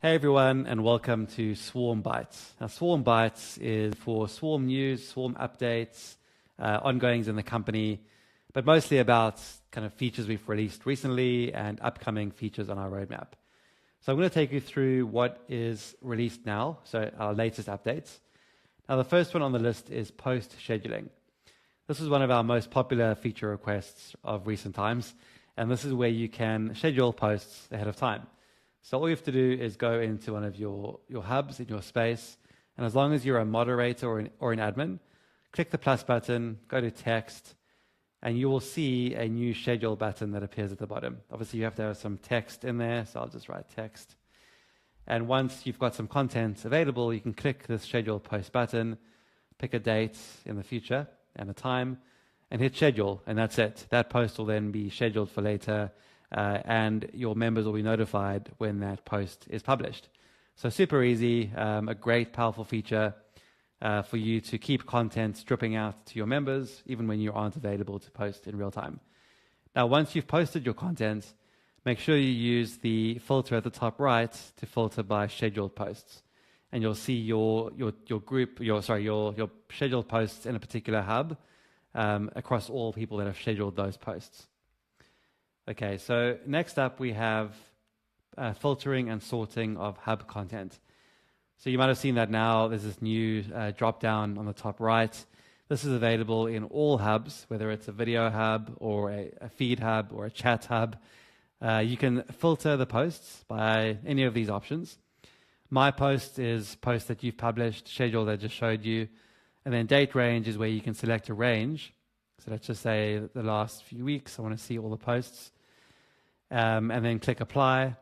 Hey everyone, and welcome to Swarm Bytes. Now, Swarm Bytes is for Swarm news, Swarm updates, ongoings in the company, but mostly about kind of features we've released recently and upcoming features on our roadmap. So I'm going to take you through what is released now, so our latest updates. Now, the first one on the list is post scheduling. This is one of our most popular feature requests of recent times, and this is where you can schedule posts ahead of time. So all you have to do is go into one of your hubs in your space, and as long as you're a moderator or an admin, click the plus button, go to text, and you will see a new schedule button that appears at the bottom. Obviously, you have to have some text in there, so I'll just write text. And once you've got some content available, you can click the schedule post button, pick a date in the future and a time, and hit schedule, and that's it. That post will then be scheduled for later, and your members will be notified when that post is published. So super easy, a great, powerful feature for you to keep content dripping out to your members, even when you aren't available to post in real time. Now, once you've posted your content, make sure you use the filter at the top right to filter by scheduled posts. And you'll see your scheduled posts in a particular hub across all people that have scheduled those posts. Okay, so next up we have filtering and sorting of hub content. So you might have seen that now. There's this new drop-down on the top right. This is available in all hubs, whether it's a video hub or a feed hub or a chat hub. You can filter the posts by any of these options. My post is post that you've published, schedule that I just showed you, and then date range is where you can select a range. So let's just say the last few weeks, I want to see all the posts. And then click apply.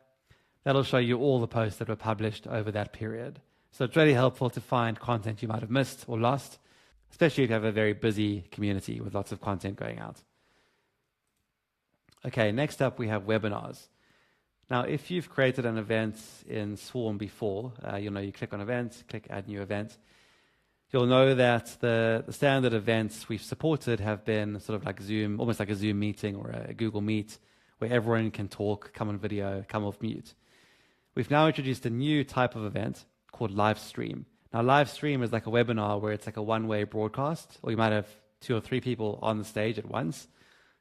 That'll show you all the posts that were published over that period. So it's really helpful to find content you might have missed or lost, especially if you have a very busy community with lots of content going out. Okay, next up we have webinars. Now, if you've created an event in Swarm before, you click on event, click add new event. You'll know that the standard events we've supported have been sort of like Zoom, almost like a Zoom meeting or a Google Meet, where everyone can talk, come on video, come off mute. We've now introduced a new type of event called live stream. Now, live stream is like a webinar where it's like a one-way broadcast, or you might have 2 or 3 people on the stage at once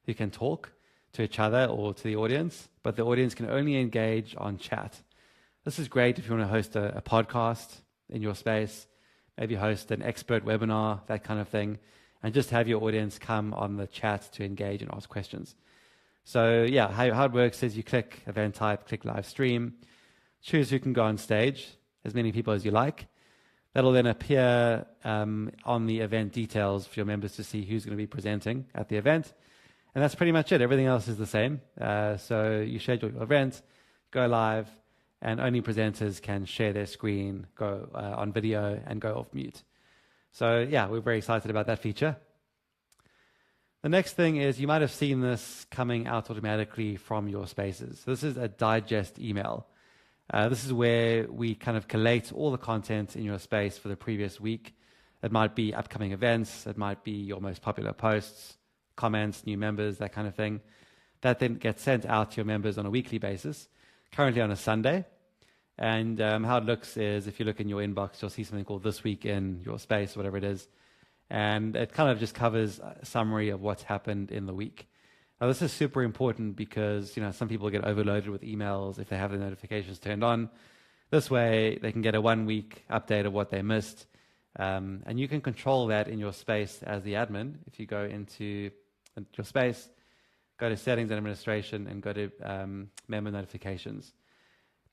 who can talk to each other or to the audience, but the audience can only engage on chat. This is great if you want to host a podcast in your space, maybe host an expert webinar, that kind of thing, and just have your audience come on the chat to engage and ask questions. So yeah, how it works is you click event type, click live stream, choose who can go on stage, as many people as you like. That'll then appear on the event details for your members to see who's going to be presenting at the event. And that's pretty much it. Everything else is the same. So you schedule your event, go live, and only presenters can share their screen, go on video, and go off mute. So yeah, we're very excited about that feature. The next thing is you might have seen this coming out automatically from your spaces. So this is a digest email. This is where we kind of collate all the content in your space for the previous week. It might be upcoming events. It might be your most popular posts, comments, new members, that kind of thing. That then gets sent out to your members on a weekly basis, currently on a Sunday. And how it looks is if you look in your inbox, you'll see something called This Week in Your Space, whatever it is. And it kind of just covers a summary of what's happened in the week. Now, this is super important because some people get overloaded with emails if they have the notifications turned on. This way, they can get a 1-week update of what they missed. And you can control that in your space as the admin. If you go into your space, go to Settings and Administration, and go to Member Notifications.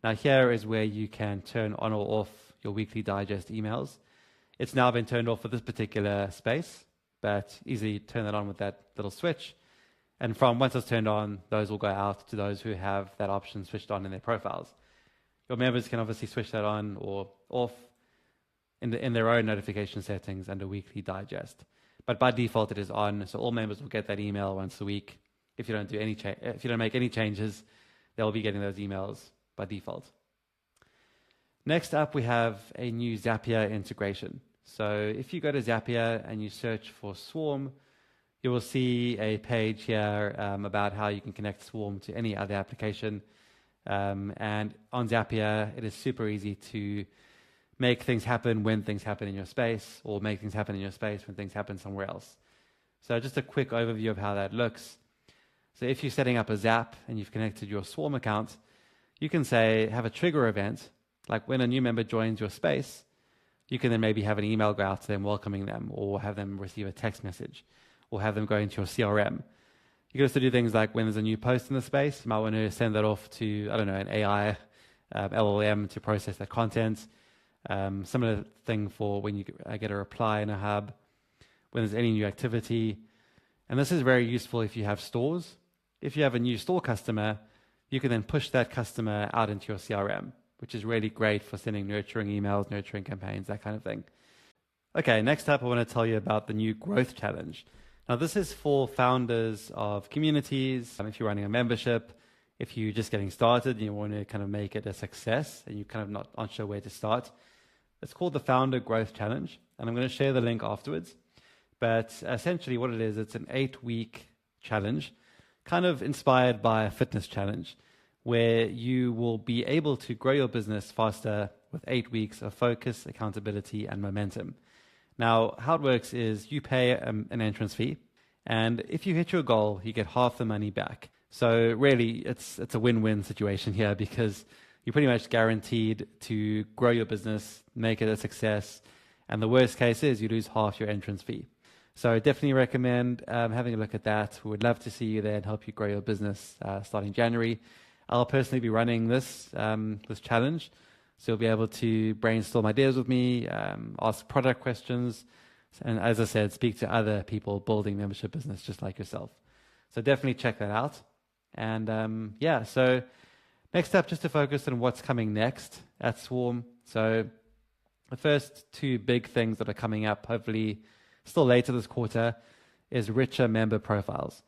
Now, here is where you can turn on or off your weekly digest emails. It's now been turned off for this particular space, but easily turn that on with that little switch. And once it's turned on, those will go out to those who have that option switched on in their profiles. Your members can obviously switch that on or off in their own notification settings under weekly digest. But by default, it is on, so all members will get that email once a week. If you don't make any changes, they'll be getting those emails by default. Next up, we have a new Zapier integration. So if you go to Zapier and you search for Swarm, you will see a page here about how you can connect Swarm to any other application. And on Zapier, it is super easy to make things happen when things happen in your space, or make things happen in your space when things happen somewhere else. So just a quick overview of how that looks. So if you're setting up a Zap and you've connected your Swarm account, you can say, have a trigger event, like when a new member joins your space, you can then maybe have an email go out to them welcoming them, or have them receive a text message, or have them go into your CRM. You can also do things like when there's a new post in the space, you might want to send that off to, I don't know, an AI, LLM to process that content. Similar thing for when you get a reply in a hub, when there's any new activity. And this is very useful if you have stores. If you have a new store customer, you can then push that customer out into your CRM, which is really great for sending nurturing emails, nurturing campaigns, that kind of thing. Okay, next up, I want to tell you about the new growth challenge. Now, this is for founders of communities. If you're running a membership, if you're just getting started and you want to kind of make it a success and you're kind of not unsure where to start, it's called the Founder Growth Challenge. And I'm going to share the link afterwards. But essentially what it is, it's an 8-week challenge, kind of inspired by a fitness challenge, where you will be able to grow your business faster with 8 weeks of focus, accountability, and momentum. Now, how it works is you pay an entrance fee, and if you hit your goal, you get half the money back. So really, it's a win-win situation here, because you're pretty much guaranteed to grow your business, make it a success, and the worst case is you lose half your entrance fee. So definitely recommend having a look at that. We would love to see you there and help you grow your business starting January. I'll personally be running this challenge. So you'll be able to brainstorm ideas with me, ask product questions, and as I said, speak to other people building membership business just like yourself. So definitely check that out. And so next up, just to focus on what's coming next at Swarm. So the first 2 big things that are coming up, hopefully still later this quarter, is richer member profiles.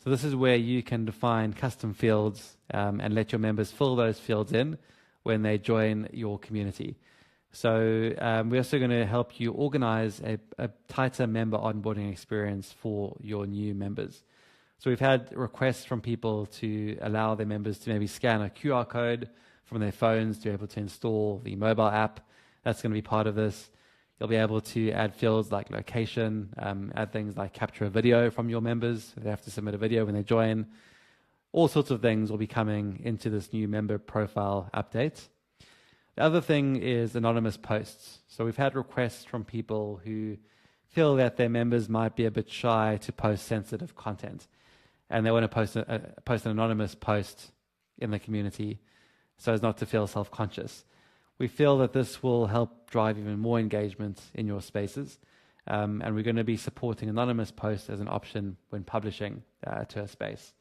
So this is where you can define custom fields and let your members fill those fields in when they join your community. So we're also going to help you organize a tighter member onboarding experience for your new members. So we've had requests from people to allow their members to maybe scan a QR code from their phones to be able to install the mobile app. That's going to be part of this. You'll be able to add fields like location, add things like capture a video from your members. They have to submit a video when they join. All sorts of things will be coming into this new member profile update. The other thing is anonymous posts. So we've had requests from people who feel that their members might be a bit shy to post sensitive content, and they want to post an anonymous post in the community so as not to feel self-conscious. We feel that this will help drive even more engagement in your spaces, and we're going to be supporting anonymous posts as an option when publishing to a space.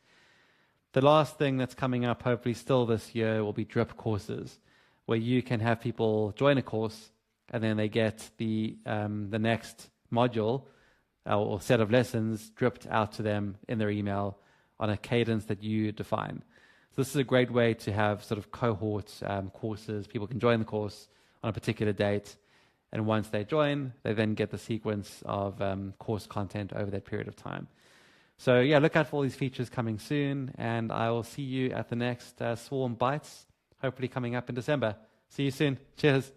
The last thing that's coming up, hopefully still this year, will be drip courses, where you can have people join a course and then they get the next module or set of lessons dripped out to them in their email on a cadence that you define. So this is a great way to have sort of cohort courses. People can join the course on a particular date, and once they join, they then get the sequence of course content over that period of time. So yeah, look out for all these features coming soon, and I will see you at the next Swarm Bytes, hopefully coming up in December. See you soon. Cheers.